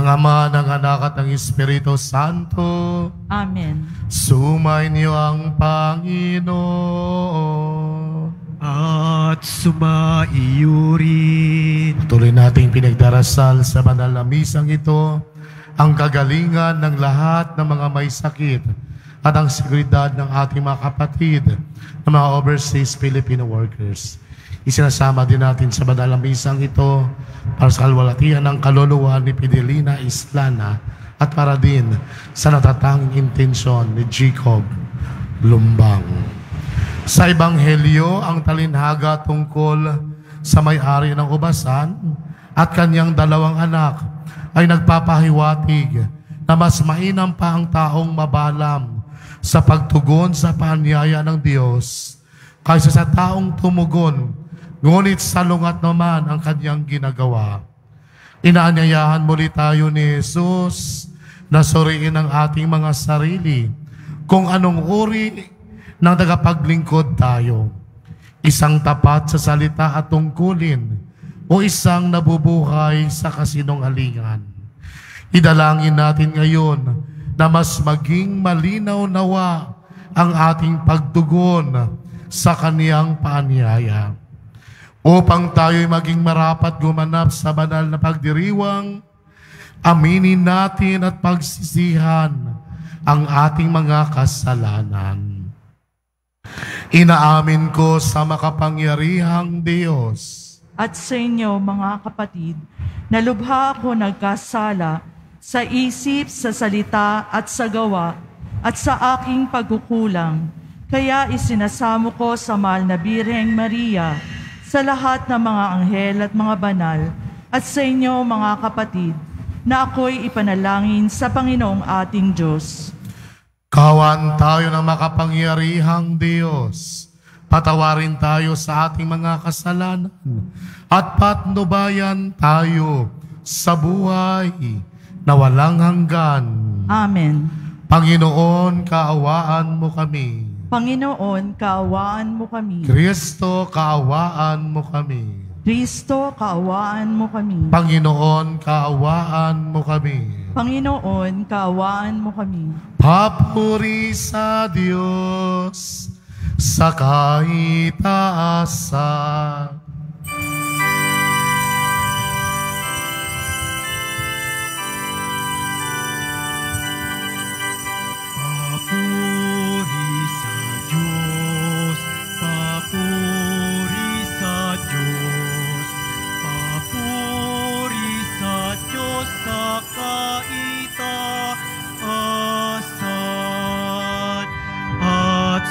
Ama, ng Anak at ng Espiritu Santo. Amen. Sumainyo ang Panginoon. At sumaiyo rin. Tuloy nating pinagdarasal sa banal na misang ito ang kagalingan ng lahat ng mga may sakit at ang seguridad ng ating mga kapatid na mga overseas Filipino workers. Isinasama din natin sa banal na misang ito para sa kalwalatian ng kaluluwa ni Fidelina Islana at para din sa natatanging intensyon ni Jacob Lumbang. Sa Ebanghelyo, ang talinhaga tungkol sa may-ari ng ubasan at kanyang dalawang anak ay nagpapahiwatig na mas mainam pa ang taong mabalam sa pagtugon sa paanyaya ng Diyos kaysa sa taong tumugon, ngunit salungat naman ang kanyang ginagawa. Inaanyayahan muli tayo ni Jesus na suriin ang ating mga sarili kung anong uri ng tagapaglingkod tayo. Isang tapat sa salita at tungkulin o isang nabubuhay sa kasinungalingan. Idalangin natin ngayon na mas maging malinaw nawa ang ating pagtugon sa kaniyang paanyaya. Upang tayo'y maging marapat gumanap sa banal na pagdiriwang, aminin natin at pagsisihan ang ating mga kasalanan. Inaamin ko sa makapangyarihang Diyos at sa inyo, mga kapatid, na lubha ako nagkasala sa isip, sa salita at sa gawa at sa aking pagkukulang. Kaya isinasamo ko sa mahal na Birheng Maria, sa lahat ng mga anghel at mga banal, at sa inyo, mga kapatid, na ako'y ipanalangin sa Panginoong ating Diyos. Kawan tayo ng makapangyarihang Diyos. Patawarin tayo sa ating mga kasalanan at patnubayan tayo sa buhay na walang hanggan. Amen. Panginoon, kaawaan mo kami. Panginoon, kaawaan mo kami. Kristo, kaawaan mo kami. Kristo, kaawaan mo kami. Panginoon, kaawaan mo kami. Panginoon, kaawaan mo kami. Papuri sa Diyos sa kaitaasan.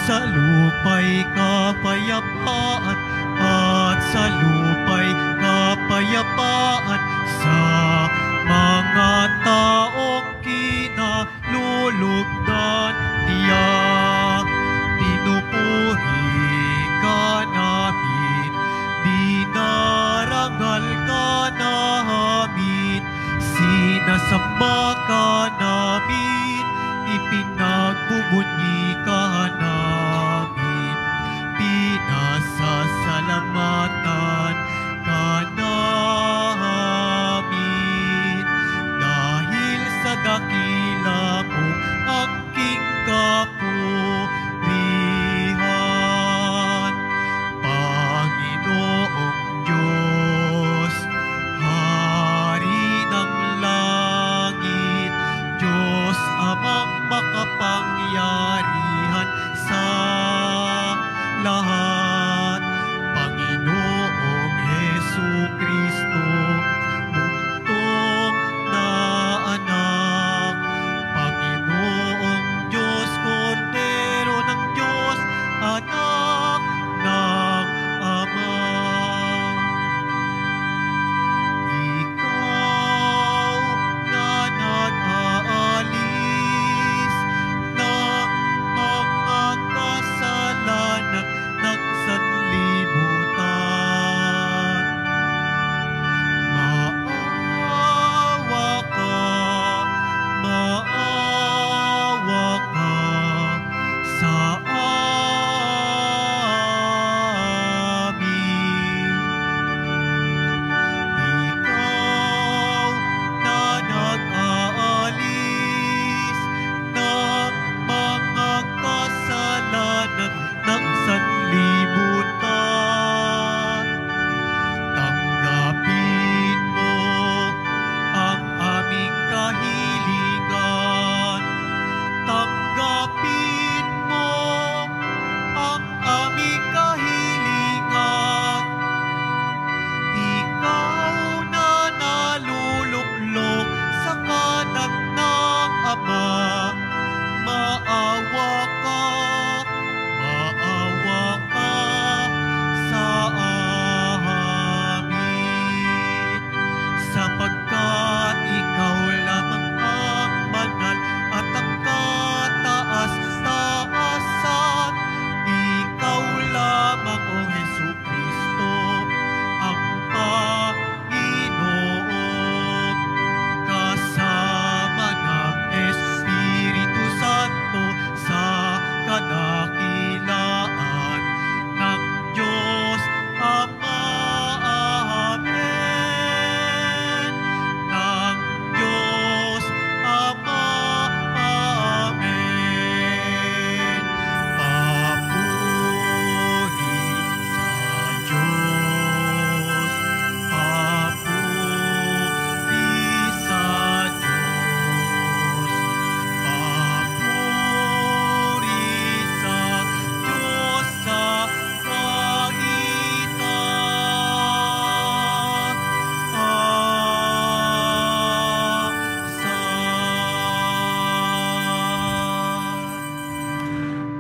Sa lupa'y kapayapaan at sa lupa'y kapayapaan sa mga taong kinalulugdan niya. Pinupuri ka namin, dinarangal ka namin, sinasamba ka namin, ipinagbubunyi ka namin, pinasasalamatan ka namin, dahil sa dakila mo aking kapurihan. Panginoong Diyos, Hari ng langit,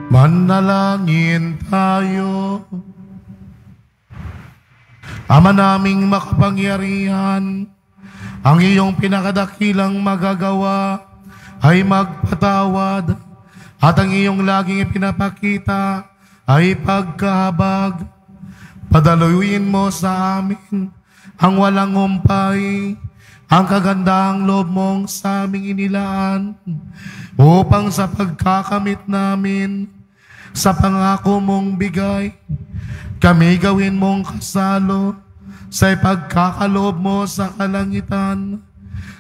Manalangin tayo. Ama naming makapangyarihan, ang iyong pinakadakilang magagawa ay magpatawad at ang iyong laging ipinapakita ay pagkahabag. Padaluyin mo sa amin ang walang humpay, ang kagandahang loob mong sa aming inilaan, upang sa pagkakamit namin sa pangako mong bigay, kami gawin mong kasalo sa ipagkakaloob mo sa kalangitan,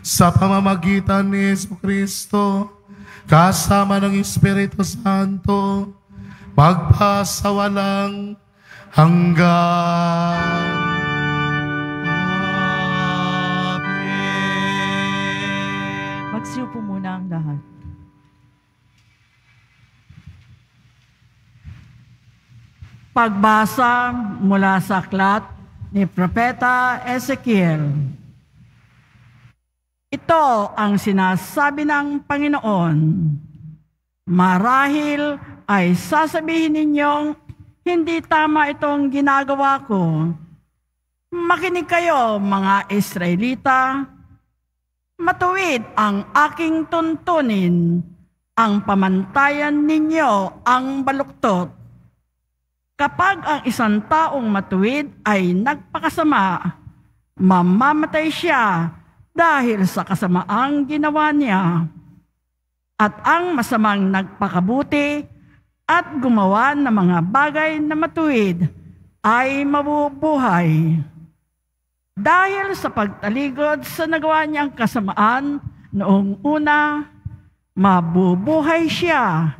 sa pamamagitan ni Jesucristo, kasama ng Espiritu Santo, magpasawalang hanggan. Magsiupo muna ang lahat. Pagbasa mula sa aklat ni Propeta Ezekiel. Ito ang sinasabi ng Panginoon. Marahil ay sasabihin ninyong hindi tama itong ginagawa ko. Makinig kayo, mga Israelita. Matuwid ang aking tuntunin. Ang pamantayan ninyo ang baluktot. Kapag ang isang taong matuwid ay nagpakasama, mamamatay siya dahil sa kasamaang ginawa niya. At ang masamang nagpakabuti at gumawa ng mga bagay na matuwid ay mabubuhay. Dahil sa pagtaligod sa nagawa niyang kasamaan noong una, mabubuhay siya,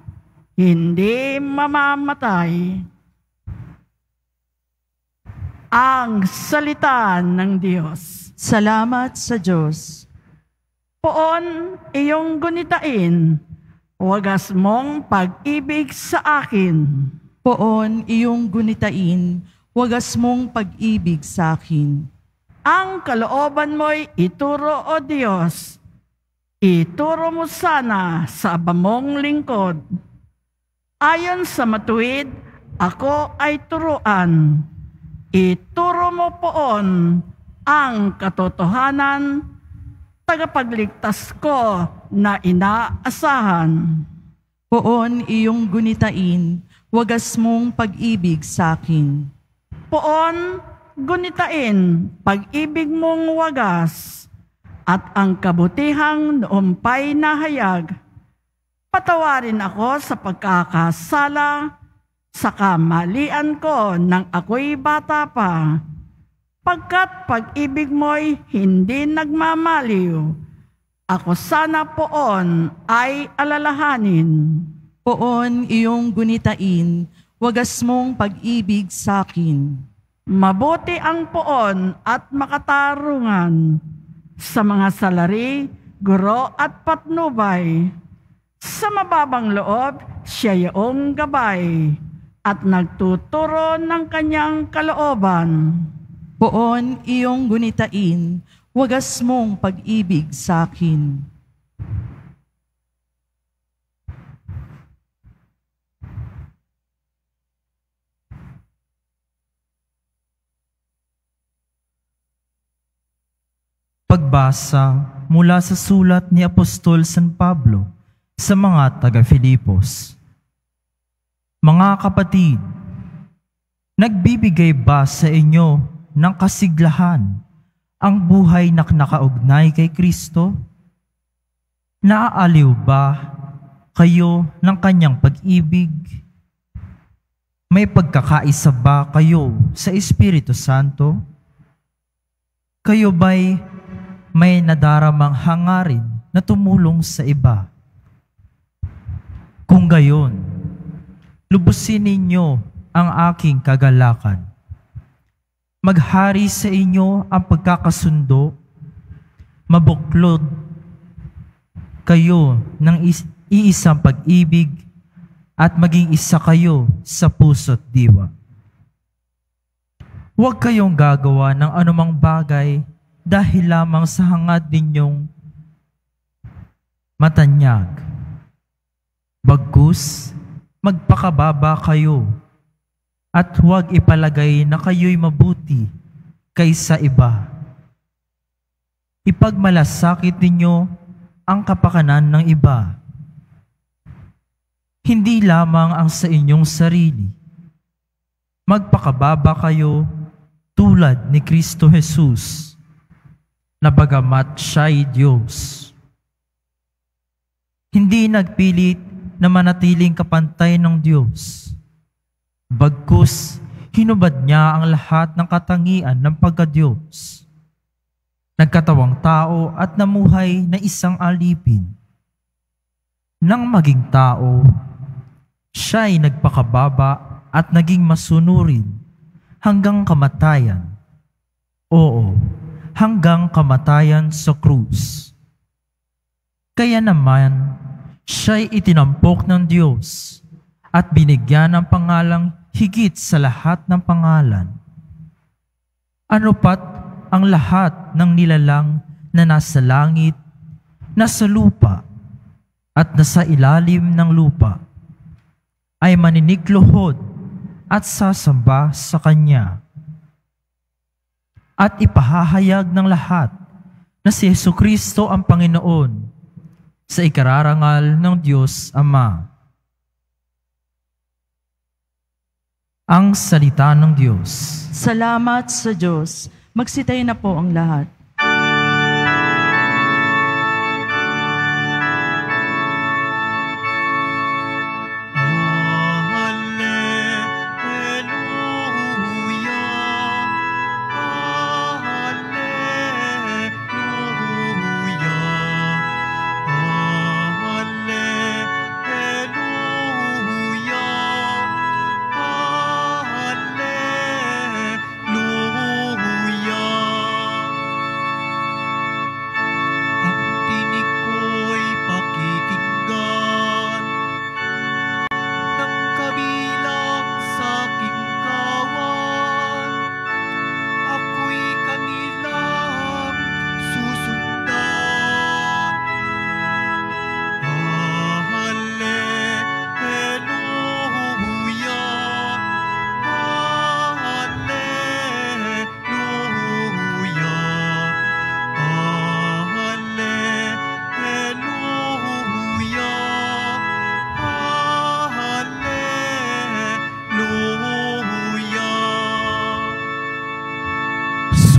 hindi mamamatay. Ang salita ng Diyos. Salamat sa Diyos. Poon iyong gunitain, wagas mong pag-ibig sa akin. Poon iyong gunitain, wagas mong pag-ibig sa akin. Ang kalooban mo'y ituro, O Diyos. Ituro mo sana sa abamong lingkod. Ayon sa matuwid, ako ay turuan. Ituro mo poon ang katotohanan, tagapagligtas ko na inaasahan. Poon iyong gunitain, wagas mong pag-ibig sa akin. Poon gunitain, pag-ibig mong wagas, at ang kabutihang noompay na hayag. Patawarin ako sa pagkakasala, sa kamalian ko nang ako'y bata pa, pagkat pag-ibig mo'y hindi nagmamaliw, ako sana poon ay alalahanin. Poon iyong gunitain, wagas mong pag-ibig sa akin. Mabuti ang poon at makatarungan sa mga salari, guro at patnubay. Sa mababang loob, siya yung gabay at nagtuturo ng kanyang kalooban. Poon iyong gunitain, wagas mong pag-ibig sa akin. Pagbasa mula sa sulat ni Apostol San Pablo sa mga taga-Filipos. Mga kapatid, nagbibigay ba sa inyo ng kasiglahan ang buhay na nakaugnay kay Kristo? Naaaliw ba kayo ng kanyang pag-ibig? May pagkakaisa ba kayo sa Espiritu Santo? Kayo ba'y may nadaramang hangarin na tumulong sa iba? Kung gayon, lubusin ninyo ang aking kagalakan. Maghari sa inyo ang pagkakasundo, mabuklod kayo ng iisang pag-ibig at maging isa kayo sa puso't diwa. Huwag kayong gagawa ng anumang bagay dahil lamang sa hangad ninyong matanyag. Bagkus, magpakababa kayo at huwag ipalagay na kayo'y mabuti kaysa iba. Ipagmalasakit ninyo ang kapakanan ng iba. Hindi lamang ang sa inyong sarili. Magpakababa kayo tulad ni Kristo Jesus, na bagamat siya'y Diyos, hindi nagpilit na manatiling kapantay ng Diyos. Bagkus, hinubad niya ang lahat ng katangian ng pagka-Diyos. Nagkatawang tao at namuhay na isang alipin. Nang maging tao, siya'y nagpakababa at naging masunurin hanggang kamatayan. Oo, hanggang kamatayan sa krus. Kaya naman, siya'y itinampok ng Diyos at binigyan ng pangalang higit sa lahat ng pangalan. Ano pat ang lahat ng nilalang na nasa langit, nasa lupa, at nasa ilalim ng lupa, ay maninikluhod at sasamba sa Kanya. At ipahahayag ng lahat na si Jesucristo ang Panginoon sa ikararangal ng Diyos Ama. Ang salita ng Diyos. Salamat sa Diyos. Magsitayo na po ang lahat.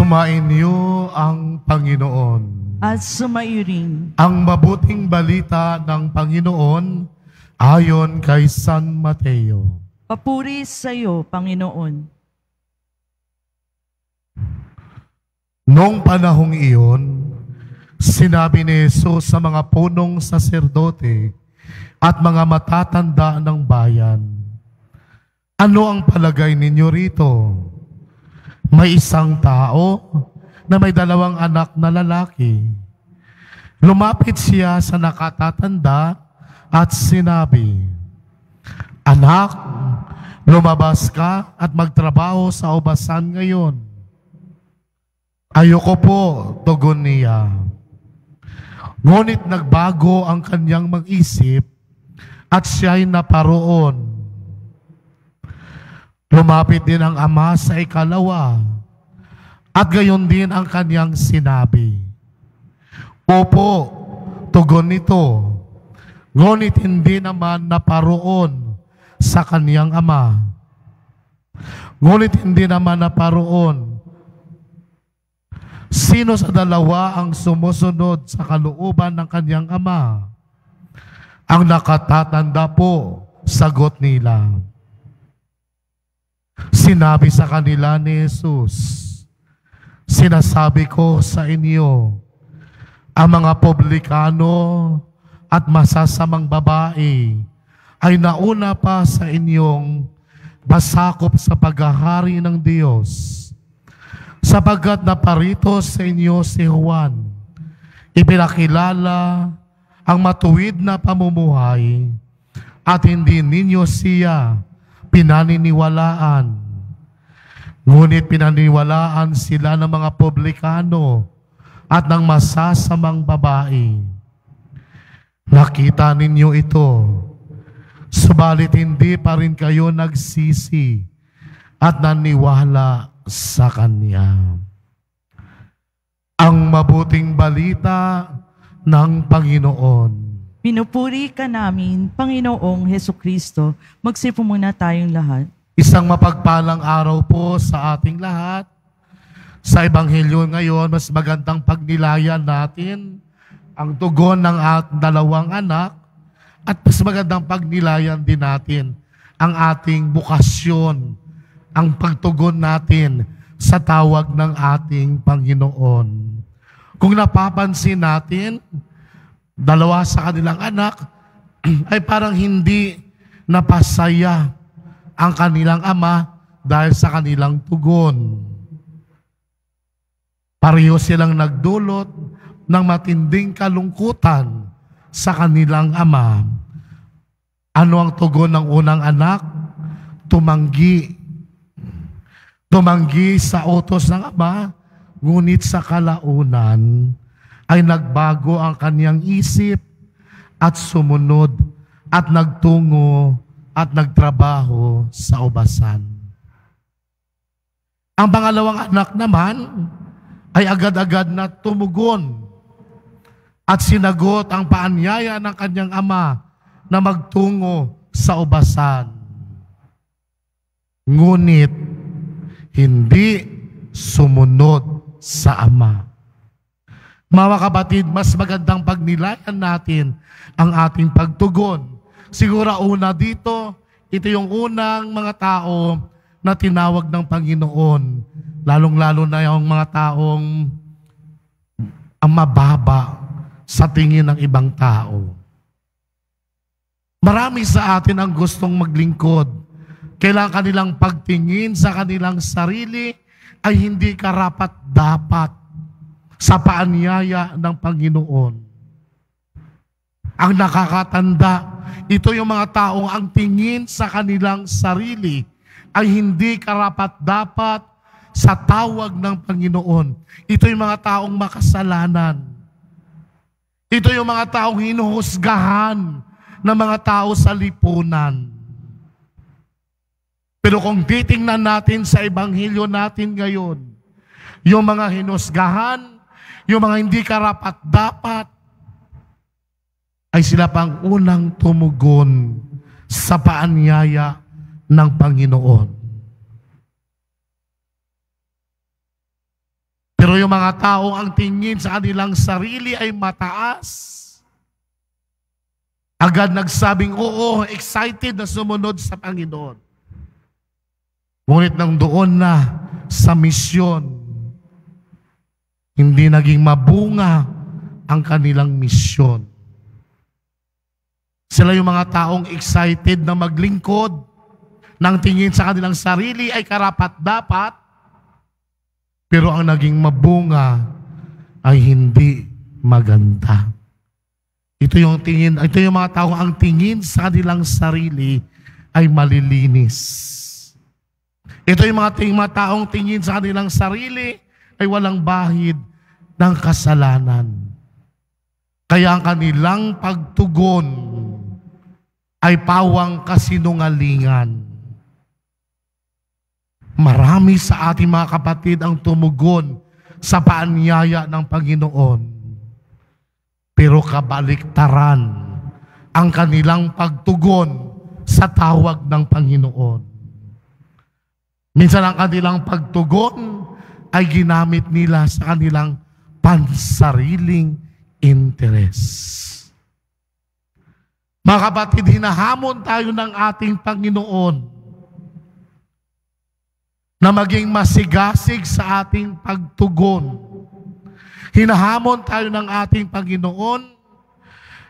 Sumainyo ang Panginoon. At sumayo rin. Ang mabuting balita ng Panginoon ayon kay San Mateo. Papuri sa iyo, Panginoon. Noong panahong iyon, sinabi ni Jesus sa mga punong saserdote at mga matatanda ng bayan, "Ano ang palagay ninyo rito? May isang tao na may 2 anak na lalaki. Lumapit siya sa nakatatanda at sinabi, 'Anak, lumabas ka at magtrabaho sa ubasan ngayon.' 'Ayoko po,' tugon niya. Ngunit nagbago ang kanyang mag-isip at siya'y naparoon. Lumapit din ang ama sa ikalawa, at gayon din ang kanyang sinabi. 'Opo,' tugon nito, ngunit hindi naman naparoon sa kanyang ama. Ngunit hindi naman naparoon. Sino sa dalawa ang sumusunod sa kalooban ng kanyang ama? Ang nakatatanda po, sagot nila. Sinabi sa kanila ni Jesus, "Sinasabi ko sa inyo, ang mga publikano at masasamang babae ay nauna pa sa inyong basakop sa paghahari ng Diyos. Sapagkat naparito sa inyo si Juan, ipinakilala ang matuwid na pamumuhay, at hindi ninyo siya pinaniniwalaan. Ngunit pinaniniwalaan sila ng mga publikano at ng masasamang babae. Nakita ninyo ito. subalit hindi pa rin kayo nagsisi at naniwala sa Kanya. Ang mabuting balita ng Panginoon. Pinupuri ka namin, Panginoong Hesukristo. Magsipo muna tayong lahat. Isang mapagpalang araw po sa ating lahat. Sa Ebanghelyo ngayon, mas magandang pagnilayan natin ang tugon ng dalawang anak at mas magandang pagnilayan din natin ang ating bukasyon, ang pagtugon natin sa tawag ng ating Panginoon. Kung napapansin natin, dalawa sa kanilang anak ay parang hindi napasaya ang kanilang ama dahil sa kanilang tugon. Pareho silang nagdulot ng matinding kalungkutan sa kanilang ama. Ano ang tugon ng unang anak? Tumanggi. Tumanggi sa utos ng ama, ngunit sa kalaunan ay nagbago ang kanyang isip at sumunod at nagtungo at nagtrabaho sa ubasan. Ang pangalawang anak naman ay agad-agad na tumugon at sinagot ang paanyaya ng kanyang ama na magtungo sa ubasan. Ngunit hindi sumunod sa ama. Mga kapatid, mas magandang pagnilayan natin ang ating pagtugon. Siguro una dito, ito yung unang mga tao na tinawag ng Panginoon. Lalong-lalo na yung mga taong ang mababa sa tingin ng ibang tao. Marami sa atin ang gustong maglingkod. Kailangan kanilang pagtingin sa kanilang sarili ay hindi karapat-dapat sa paanyaya ng Panginoon. Ang nakakatanda, ito yung mga taong ang tingin sa kanilang sarili ay hindi karapat-dapat sa tawag ng Panginoon. Ito yung mga taong makasalanan. Ito yung mga taong hinuhusgahan ng mga tao sa lipunan. Pero kung titingnan natin sa Ebanghelyo natin ngayon, yung mga hinusgahan, yung mga hindi karapat-dapat, ay sila pang unang tumugon sa paanyaya ng Panginoon. Pero yung mga tao ang tingin sa kanilang sarili ay mataas. Agad nagsabing, oo, excited na sumunod sa Panginoon. Ngunit nang doon na sa misyon, hindi naging mabunga ang kanilang misyon. Sila yung mga taong excited na maglingkod, nang tingin sa kanilang sarili ay karapat-dapat, pero ang naging mabunga ay hindi maganda. Ito yung mga tao ang tingin sa kanilang sarili ay malilinis. Ito yung mga taong tingin sa kanilang sarili ay walang bahid ng kasalanan. Kaya ang kanilang pagtugon ay pawang kasinungalingan. Marami sa ating mga kapatid ang tumugon sa paanyaya ng Panginoon. Pero kabaliktaran ang kanilang pagtugon sa tawag ng Panginoon. Minsan ang kanilang pagtugon ay ginamit nila sa kanilang pansariling interes. Mga kapatid, hinahamon tayo ng ating Panginoon na maging masigasig sa ating pagtugon. Hinahamon tayo ng ating Panginoon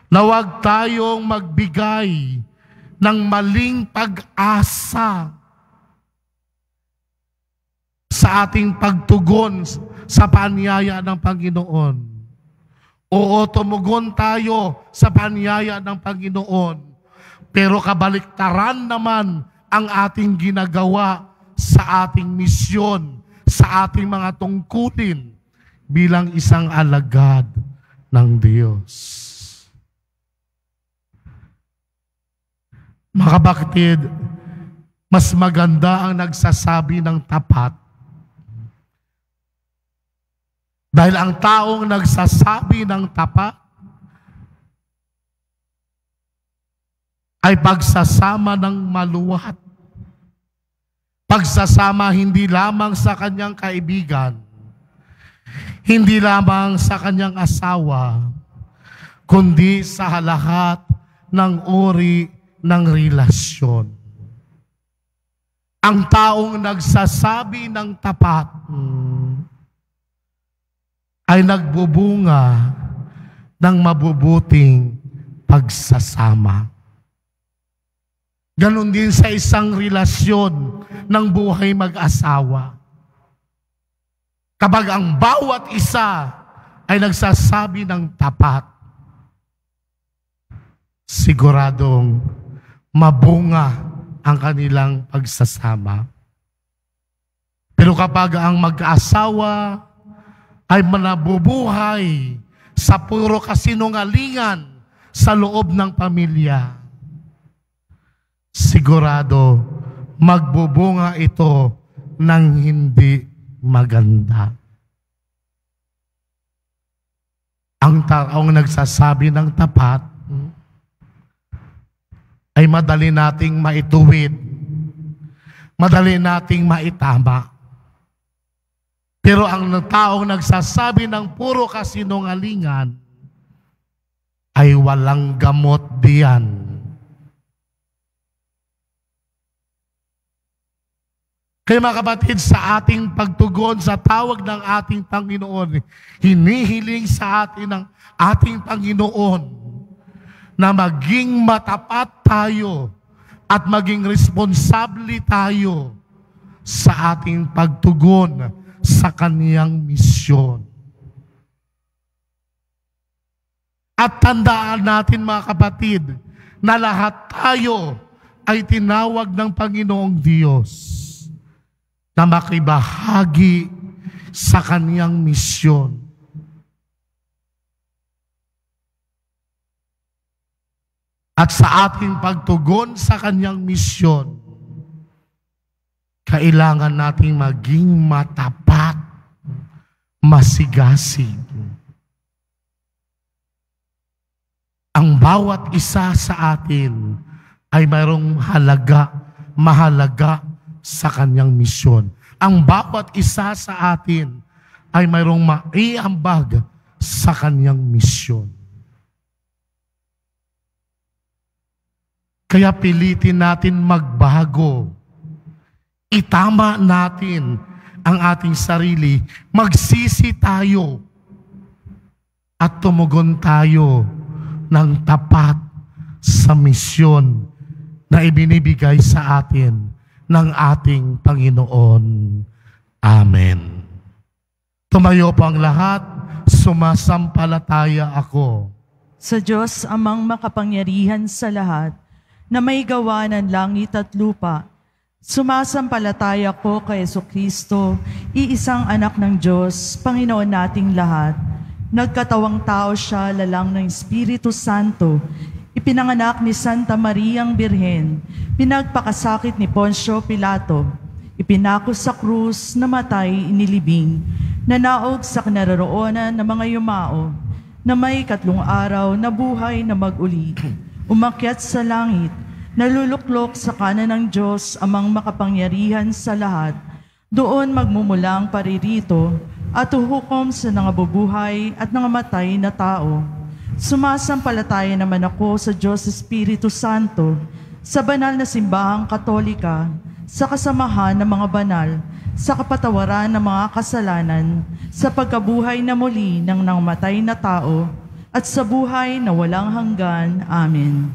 na huwag tayong magbigay ng maling pag-asa sa ating pagtugon sa paanyaya ng Panginoon. Oo, tumugon tayo sa paanyaya ng Panginoon, pero kabaliktaran naman ang ating ginagawa sa ating misyon, sa ating mga tungkulin bilang isang alagad ng Diyos. Mga kapatid, mas maganda ang nagsasabi ng tapat. Dahil ang taong nagsasabi ng tapat ay pagsasama ng maluwat. Pagsasama hindi lamang sa kanyang kaibigan, hindi lamang sa kanyang asawa, kundi sa lahat ng uri ng relasyon. Ang taong nagsasabi ng tapat ay nagbubunga ng mabubuting pagsasama. Ganon din sa isang relasyon ng buhay mag-asawa. Kapag ang bawat isa ay nagsasabi ng tapat, siguradong mabunga ang kanilang pagsasama. Pero kapag ang mag-asawa ay manabubuhay sa puro kasinungalingan sa loob ng pamilya, sigurado magbubunga ito ng hindi maganda. Ang taong nagsasabi ng tapat ay madali nating maituwid, madali nating maitama. Pero ang taong nagsasabi ng puro kasinungalingan ay walang gamot diyan. Kaya mga kapatid, sa ating pagtugon sa tawag ng ating Panginoon, hinihiling sa atin ng ating Panginoon na maging matapat tayo at maging responsable tayo sa ating pagtugon sa kaniyang misyon. At tandaan natin mga kapatid, na lahat tayo ay tinawag ng Panginoong Diyos na makibahagi sa kaniyang misyon. At sa ating pagtugon sa kaniyang misyon, kailangan nating maging matapat, masigasig. Ang bawat isa sa atin ay mayroong mahalaga sa kanyang misyon. Ang bawat isa sa atin ay mayroong maiambag sa kanyang misyon. Kaya pilitin natin magbago. Itama natin ang ating sarili. Magsisi tayo at tumugon tayo ng tapat sa misyon na ibinibigay sa atin ng ating Panginoon. Amen. Tumayo po ang lahat, sumasampalataya ako Sa Diyos amang makapangyarihan sa lahat, na may gawa ng langit at lupa, sumasampalataya ko kay Jesucristo, iisang anak ng Diyos, Panginoon nating lahat. Nagkatawang tao siya, lalang ng Espiritu Santo, ipinanganak ni Santa Mariang Birhen, pinagpakasakit ni Poncio Pilato, ipinako sa krus, namatay, inilibing, nanaog sa kinaroroonan ng mga yumao, na may 3 araw na buhay na mag-uli, umakyat sa langit, naluluklok sa kanan ng Diyos amang makapangyarihan sa lahat, doon magmumulang paririto at uhukom sa nangabubuhay at nangamatay na tao. Sumasampalataya naman ako sa Diyos Espiritu Santo, sa banal na simbahang katolika, sa kasamahan ng mga banal, sa kapatawaran ng mga kasalanan, sa pagkabuhay na muli ng nangamatay na tao, at sa buhay na walang hanggan. Amen.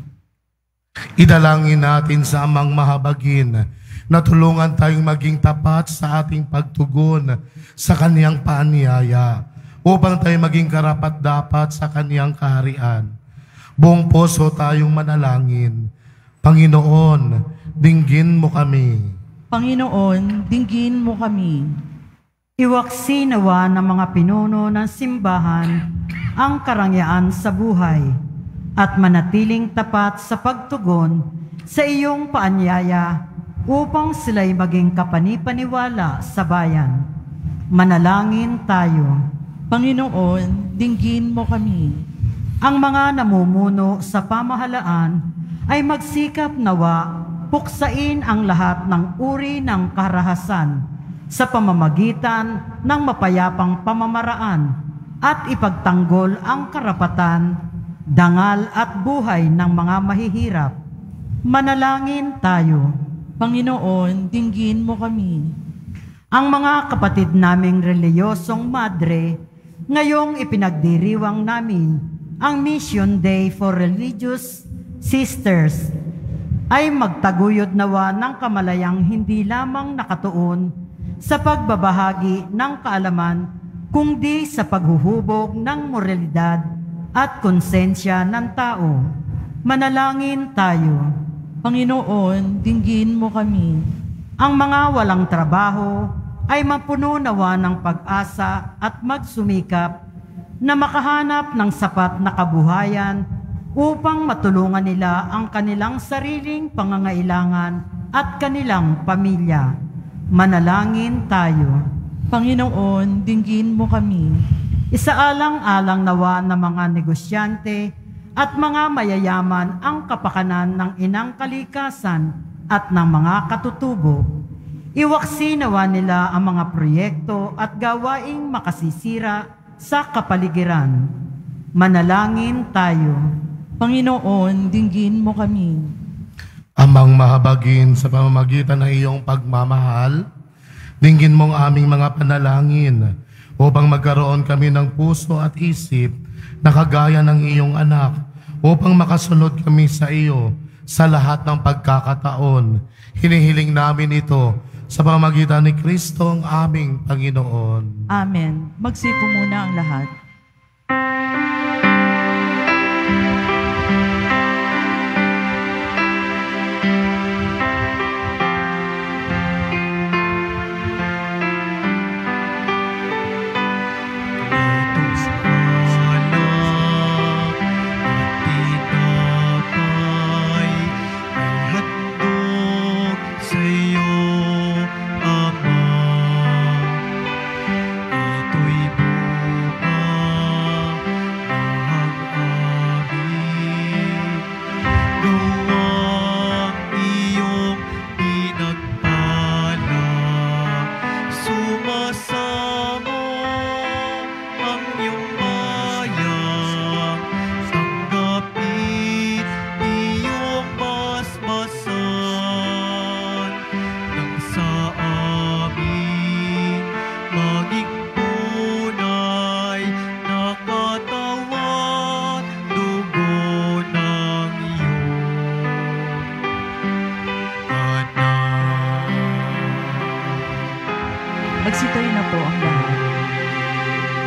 Idalangin natin sa amang mahabagin na tulungan tayong maging tapat sa ating pagtugon sa kaniyang paanyaya upang tayo maging karapat-dapat sa kaniyang kaharian. Buong puso tayong manalangin. Panginoon, dinggin mo kami. Panginoon, dinggin mo kami. Iwaksi nawa ng mga pinuno ng simbahan ang karangyaan sa buhay at manatiling tapat sa pagtugon sa iyong paanyaya upang sila'y maging kapanipaniwala sa bayan. Manalangin tayo. Panginoon, dinggin mo kami. Ang mga namumuno sa pamahalaan ay magsikap nawa puksain ang lahat ng uri ng karahasan sa pamamagitan ng mapayapang pamamaraan at ipagtanggol ang karapatan, dangal at buhay ng mga mahihirap. Manalangin tayo. Panginoon, dinggin mo kami. Ang mga kapatid naming reliyosong madre, ngayong ipinagdiriwang namin ang Mission Day for Religious Sisters, ay magtaguyod nawa ng kamalayang hindi lamang nakatuon sa pagbabahagi ng kaalaman, kundi sa paghuhubog ng moralidad at konsensya ng tao. Manalangin tayo. Panginoon, dinggin mo kami. Ang mga walang trabaho ay mapuno nawa ng pag-asa at magsumikap na makahanap ng sapat na kabuhayan upang matulungan nila ang kanilang sariling pangangailangan at kanilang pamilya. Manalangin tayo. Panginoon, dinggin mo kami. Isaalang-alang nawa ng mga negosyante at mga mayayaman ang kapakanan ng inang kalikasan at ng mga katutubo. Iwaksi nawa nila ang mga proyekto at gawaing makasisira sa kapaligiran. Manalangin tayo. Panginoon, dinggin mo kami. Amang mahabagin sa pamamagitan ng iyong pagmamahal, dinggin mong aming mga panalangin upang magkaroon kami ng puso at isip na kagaya ng iyong anak, upang makasunod kami sa iyo sa lahat ng pagkakataon. Hinihiling namin ito sa pamamagitan ni Kristo ang aming Panginoon. Amen. Magsipo muna ang lahat. Magsitayo na po ang lahat.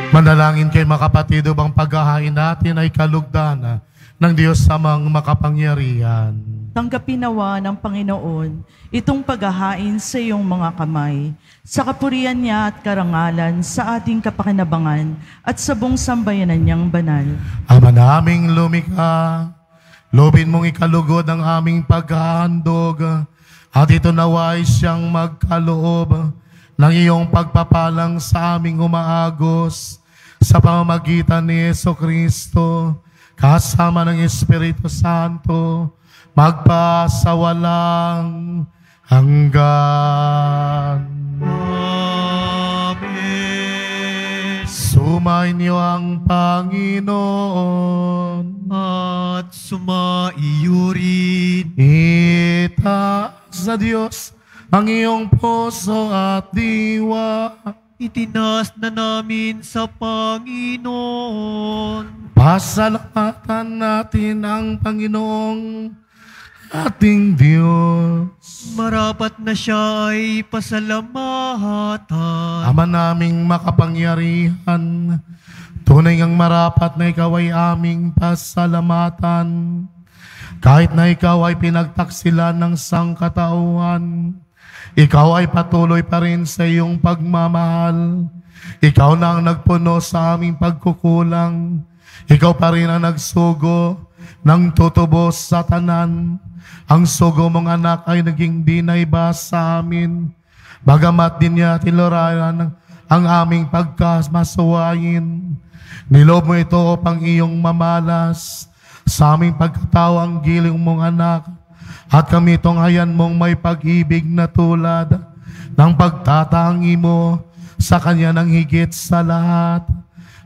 Manalangin kay mga kapatid upang paghahain natin ay kalugdan ng Diyos Amang makapangyarihan. Tanggapin nawa ng Panginoon itong paghahain sa iyong mga kamay, sa kapurihan niya at karangalan sa ating kapakinabangan at sa buong sambayanan niyang banal. Ama naming lumikha, lobin mong ikalugod ang aming paghahandog, at ito naway siyang magkaloob ng iyong pagpapalang sa aming umaagos sa pamamagitan ni Jesucristo, kasama ng Espiritu Santo, magpasawalang hanggan. Amen. Sumainyo ang Panginoon At sumaiyo rin. itaas sa Diyos ang iyong puso at diwa. Itinas na namin sa Panginoon. Pasalamatan natin ang Panginoong ating Diyos. Marapat na siya ay pasalamatan. Ama naming makapangyarihan, tunay ngang marapat na ikaw ay aming pasalamatan. Kahit na ikaw ay pinagtaksilan ng sangkatauhan, ikaw ay patuloy pa rin sa iyong pagmamahal. Ikaw na ang nagpuno sa aming pagkukulang. Ikaw pa rin ang nagsugo ng tutubos sa tanan. ang sugo mong anak ay naging dinayba sa amin. Bagamat din niya tinurayan ang aming pagkamasawayin. Nilob mo ito upang iyong mamalas sa aming pagkatao ang giling mong anak, at kami tunghayan mong may pag-ibig na tulad ng pagtatangi mo sa kanya ng higit sa lahat.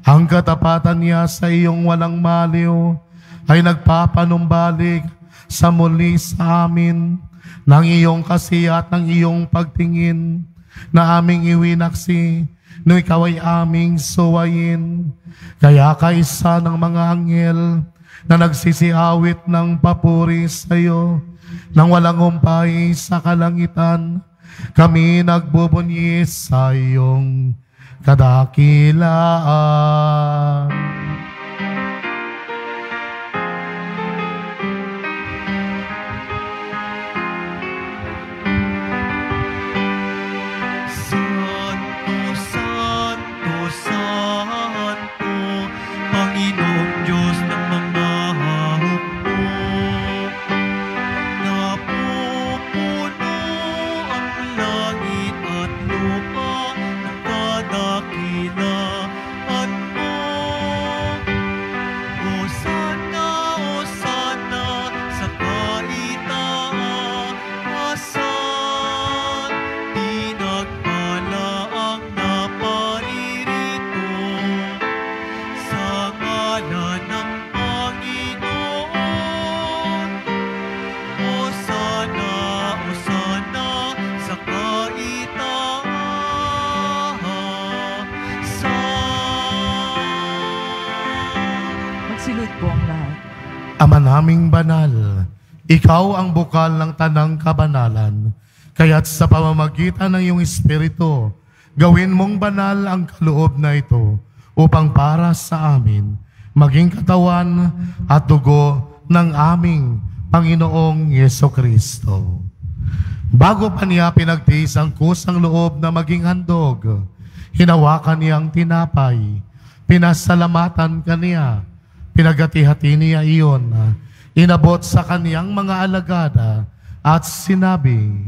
Ang katapatan niya sa iyong walang maliw ay nagpapanumbalik sa muli sa amin ng iyong kasiya at ng iyong pagtingin na aming iwinaksi nung ikaw ay aming suwayin. Kaya kaisa ng mga anghel na nagsisiawit ng papuri sa iyo nang walang humpay sa kalangitan, kami nagbubunyi sa iyong kadakilaan. Santo, Santo, Santo, Panginoong Diyos ng mga hukbo. Napupuno ang langit at lupa ng kadakilaan mo. Hosana, Hosana sa kaitaasan. Pinagpala ang naparirito sa ngalan ng Panginoon. Hosana, Hosana sa kaitaasan. Magsilod po ang lahat. Ama naming banal, ikaw ang bukal ng tanang kabanalan, kaya't sa pamamagitan ng iyong Espiritu, gawin mong banal ang kaloob na ito upang para sa amin maging katawan at dugo ng aming Panginoong Yesukristo. Bago pa niya pinagtiis ang kusang loob na maging handog, hinawakan niya ang tinapay, pinasalamatan kaniya, pinagati-hati niya iyon, inabot sa kaniyang mga alagada at sinabi,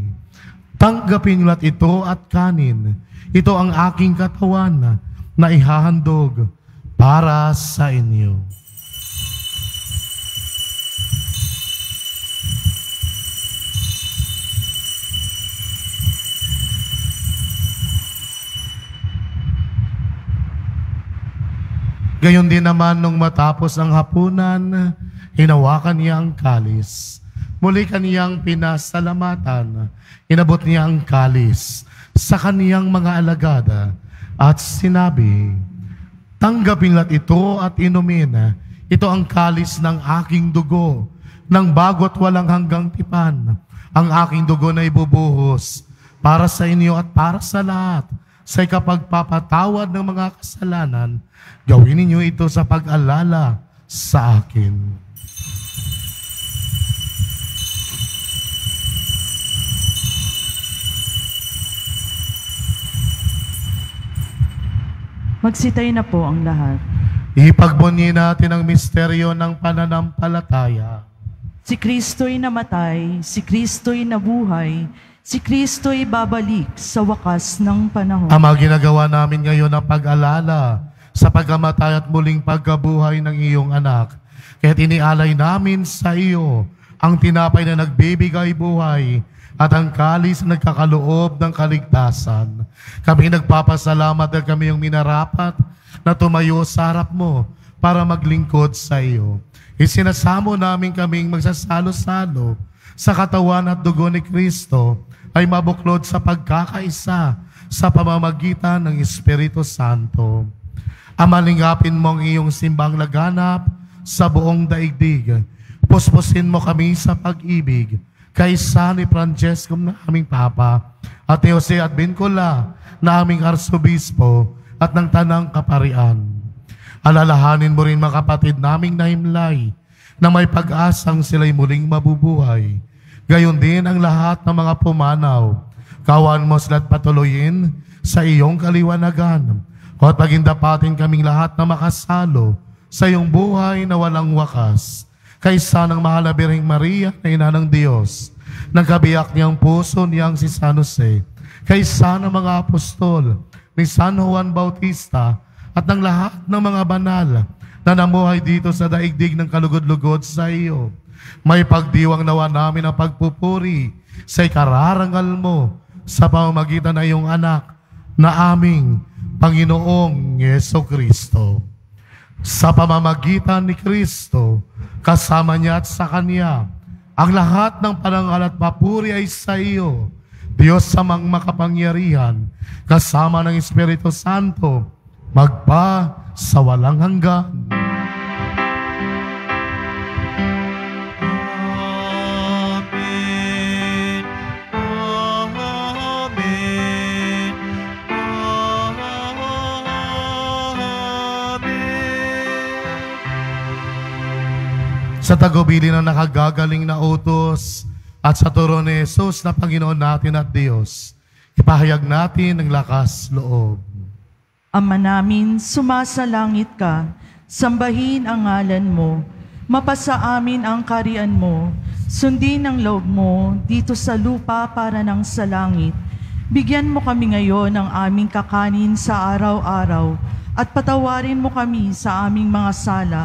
tanggapin niyo't ito at kanin. Ito ang aking katawan na ihahandog para sa inyo. Gayon din naman nung matapos ang hapunan, hinawakan niya ang kalis. Muli kaniyang pinasalamatan, inabot niya ang kalis sa kaniyang mga alagada at sinabi, tanggapin lahat ito at inumin. Ito ang kalis ng aking dugo, ng bago't walang hanggang tipan. Ang aking dugo na ibubuhos para sa inyo at para sa lahat sa ikapagpapatawad ng mga kasalanan. Gawin ninyo ito sa pag-alala sa akin. Magsitay na po ang lahat. Ipagbunyi natin ang misteryo ng pananampalataya. Si Kristo'y namatay, si Kristo'y nabuhay, si Kristo'y babalik sa wakas ng panahon. Ama, ginagawa namin ngayon ang pag-alala sa pagkamatay at muling pagkabuhay ng iyong anak. Kaya't inialay namin sa iyo ang tinapay na nagbibigay buhay at ang kalis na nagkakaloob ng kaligtasan. Kami nagpapasalamat dahil kami yung minarapat na tumayo sa harap mo para maglingkod sa iyo. Isinasamo namin kaming magsasalo-salo sa katawan at dugo ni Kristo ay mabuklod sa pagkakaisa sa pamamagitan ng Espiritu Santo. Amalingapin mo ang iyong simbang laganap sa buong daigdig. Puspusin mo kami sa pag-ibig kaysa ni Francesco na aming Papa at ni Jose at Bincula na aming Arsobispo at ng Tanang Kaparian. Alalahanin mo rin mga kapatid naming nahimlay na may pag-asang sila'y muling mabubuhay. Gayon din ang lahat ng mga pumanaw. Kawan mo sila't patuloyin sa iyong kaliwanagan. At maging dapatin kaming lahat na makasalo sa iyong buhay na walang wakas. kaysa ng mahal na Birheng Maria na ina ng Diyos, ng kabiyak niyang puso niyang si San Jose, kaysa ng mga apostol, ni San Juan Bautista, at ng lahat ng mga banal na namuhay dito sa daigdig ng kalugod-lugod sa iyo. May pagdiwang nawa namin ang pagpupuri sa ikararangal mo sa pamamagitan ng iyong anak na aming Panginoong Yesukristo. Sa pamamagitan ni Kristo, kasama niya at sa Kanya, ang lahat ng parangal at papuri ay sa iyo, Diyos samang makapangyarihan, kasama ng Espiritu Santo, magpa sa walang hanggan. Amen. Amen. Amen. Sa tagubili ng nakagagaling na utos at sa turo ni Jesus na Panginoon natin at Diyos, ipahayag natin ang lakas loob. Ama namin, sumasalangit ka, sambahin ang ngalan mo, mapasa amin ang kaharian mo, sundin ang loob mo dito sa lupa para ng sa langit. Bigyan mo kami ngayon ng aming kakanin sa araw-araw at patawarin mo kami sa aming mga sala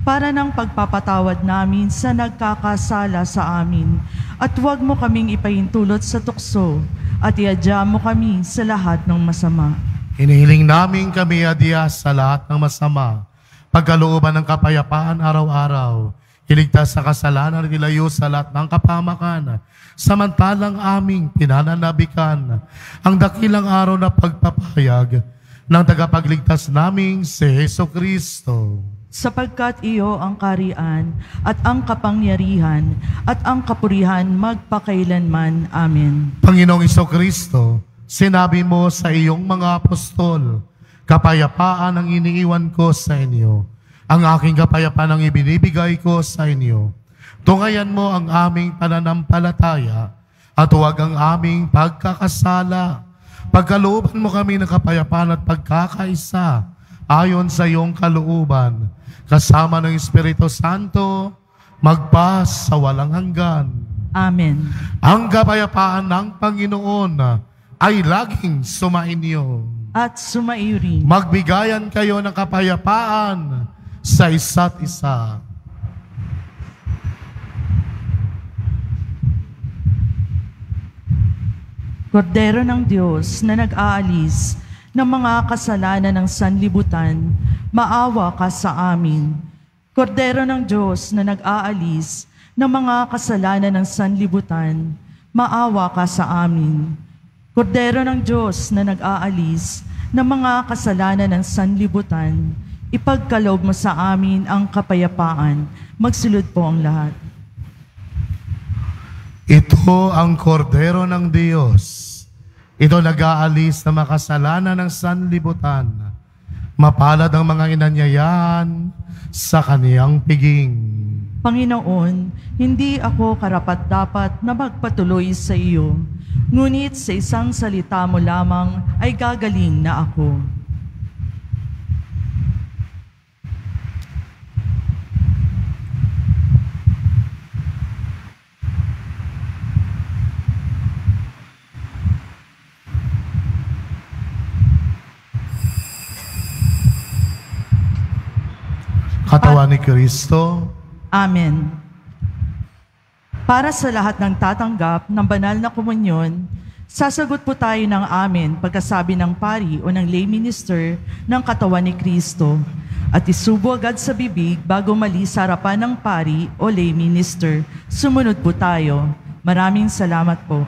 para ng pagpapatawad namin sa nagkakasala sa amin. At huwag mo kaming ipahintulot sa tukso at iadya mo kami sa lahat ng masama. Hinihiling namin kami adya sa lahat ng masama, pagkalooban ng kapayapaan araw-araw, iligtas sa kasalanan at ilayo sa lahat ng kapahamakan, samantalang aming pinananabikan ang dakilang araw na pagpapahayag ng tagapagligtas naming si Jesucristo. Sapagkat iyo ang kaharian at ang kapangyarihan at ang kapurihan magpakailanman. Amen. Panginoong Jesucristo, sinabi mo sa iyong mga apostol, kapayapaan ang iniiwan ko sa inyo. Ang aking kapayapaan ang ibinibigay ko sa inyo. Tungayan mo ang aming pananampalataya at huwag ang aming pagkakasala. Pagkalooban mo kami ng kapayapaan at pagkakaisa ayon sa iyong kalooban, kasama ng Espiritu Santo, magpas sa walang hanggan. Amen. Ang kapayapaan ng Panginoon ay laging sumainyo. At sumaiyo rin. Magbigayan kayo ng kapayapaan sa isa't isa. Kordero ng Diyos na nag-aalis ng mga kasalanan ng sanlibutan, maawa ka sa amin. Kordero ng Diyos na nag-aalis ng mga kasalanan ng sanlibutan, maawa ka sa amin. Kordero ng Diyos na nag-aalis ng mga kasalanan ng sanlibutan, ipagkaloob mo sa amin ang kapayapaan. Magsulod po ang lahat. Ito ang kordero ng Diyos. Ito nag-aalis na makasalanan ng sanlibutan. Mapalad ang mga inanyayahan sa kaniyang piging. Panginoon, hindi ako karapat-dapat na magpatuloy sa iyo, ngunit sa isang salita mo lamang ay gagaling na ako. Katawan ni Kristo, Amen. Para sa lahat ng tatanggap ng banal na komunyon, sasagot po tayo ng amen pagkasabi ng pari o ng lay minister ng katawan ni Kristo at isubo agad sa bibig bago mali sa harapan ng pari o lay minister. Sumunod po tayo. Maraming salamat po.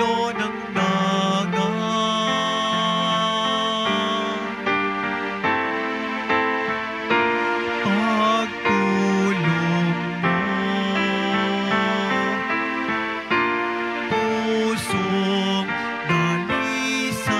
dulo ng pagtulong mo, pusong dalisay,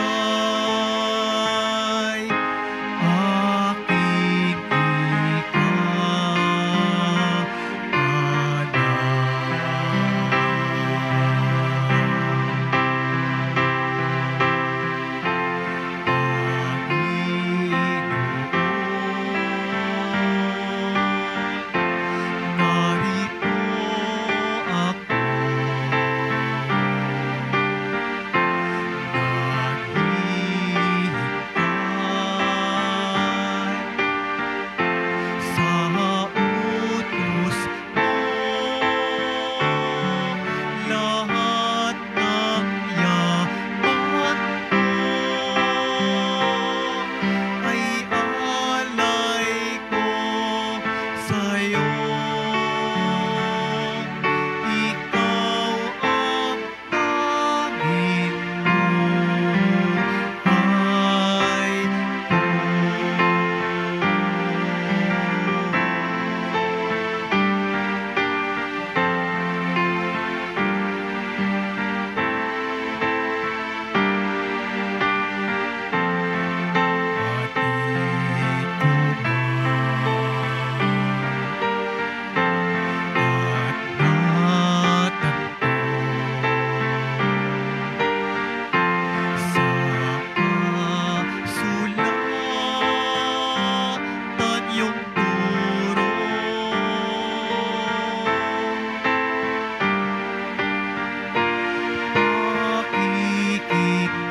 aking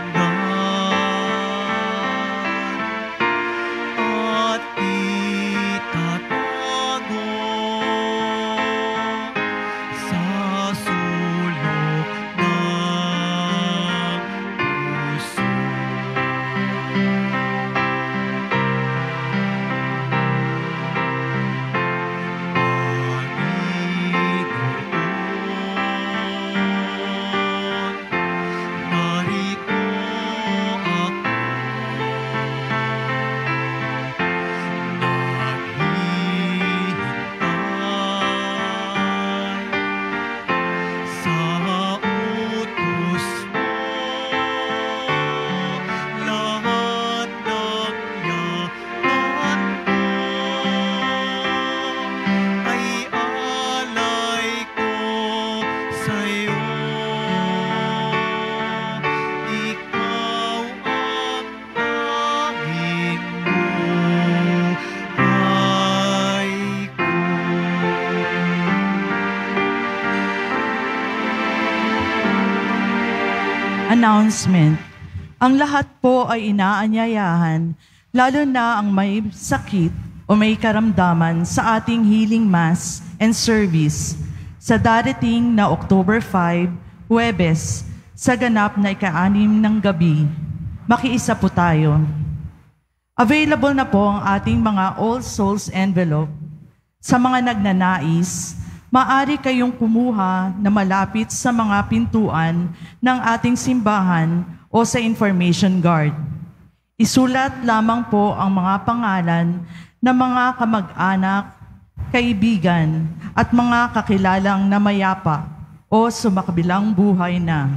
Announcement. Ang lahat po ay inaanyayahan, lalo na ang may sakit o may karamdaman sa ating healing mass and service sa darating na October 5, Huwebes, sa ganap na ika-6 ng gabi. Makiisa po tayo. Available na po ang ating mga All Souls envelope. Sa mga nagnanais, maaari kayong kumuha na malapit sa mga pintuan ng ating simbahan o sa information guard. Isulat lamang po ang mga pangalan ng mga kamag-anak, kaibigan, at mga kakilalang namayapa o sumakabilang buhay na.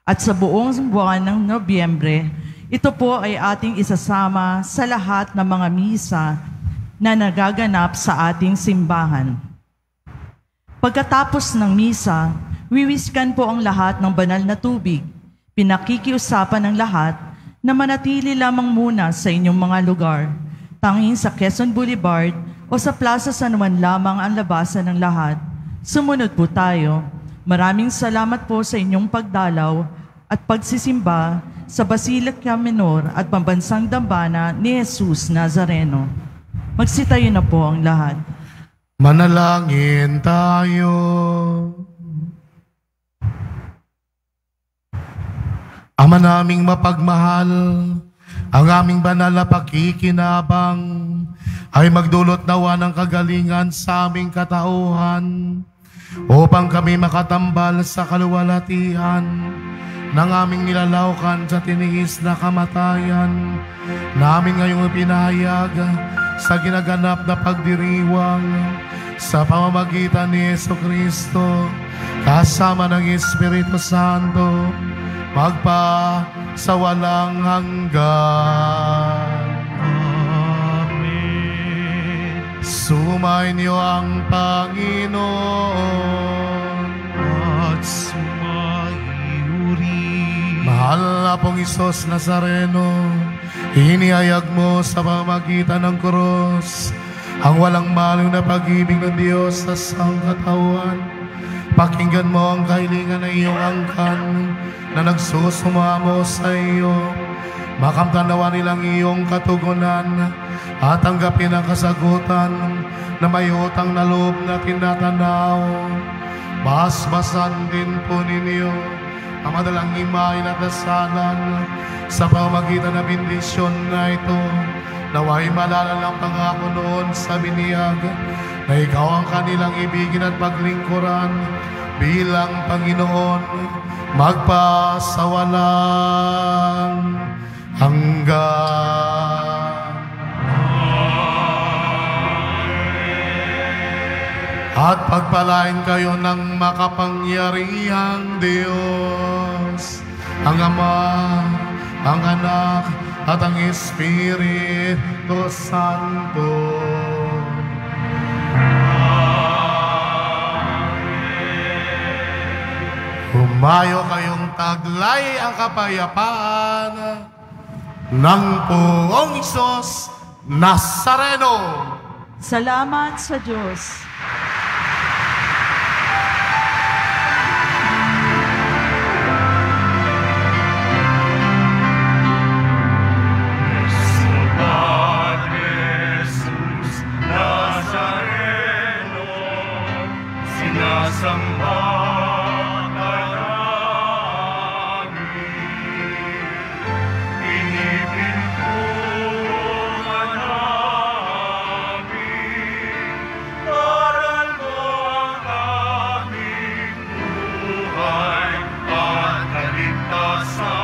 At sa buong buwan ng Nobyembre, ito po ay ating isasama sa lahat ng mga misa na nagaganap sa ating simbahan. Pagkatapos ng misa, wiwiskan po ang lahat ng banal na tubig. Pinakikiusapan ng lahat na manatili lamang muna sa inyong mga lugar. Tanging sa Quezon Boulevard o sa Plaza San Juan lamang ang labasan ng lahat. Sumunod po tayo. Maraming salamat po sa inyong pagdalaw at pagsisimba sa Basilica Minor at Pambansang Dambana ni Jesus Nazareno. Magsitayo na po ang lahat. Manalangin tayo. Ama naming mapagmahal, ang aming banal na pakikinabang ay magdulot nawa ng kagalingan sa aming katauhan upang kami makatambal sa kaluwalhatian ng aming nilalawkan sa tiniis na kamatayan, namin ngayong pinahayag sa ginaganap na pagdiriwang sa pamamagitan ni Jesucristo, kasama ng Espiritu Santo, magpa sa walang hanggan. Amen. Sumayin niyo ang Panginoon At sumaiuri. Mahal na pong Isos Nazareno, inihayag mo sa pamamagitan ng krus ang walang maliw na pag-ibig ng Diyos sa sangkatawan. Pakinggan mo ang kahilingan ng iyong angkan na nagsusumamo sa iyo. Makamtan nawa nilang iyong katugunan at tanggapin ang kasagutan na may utang na loob na tinatanaw. Basbasan din po ninyo ang madalang imahin at dasalan sa pamamagitan ng bendisyon na ito. Naway malala ng pangako noon sa biniyag na ikaw ang kanilang ibigin at paglingkuran bilang Panginoon magpasawalang hanggan. At pagpalain kayo ng makapangyarihang Diyos, ang Ama, ang Anak, at ang Espiritu Santo. Humayo kayong taglay ang kapayapaan ng Poong Isos Nazareno. Salamat sa Diyos. Sinasamba ka namin, pinipintuan namin, aral mo ang aming buhay at kaligtasan.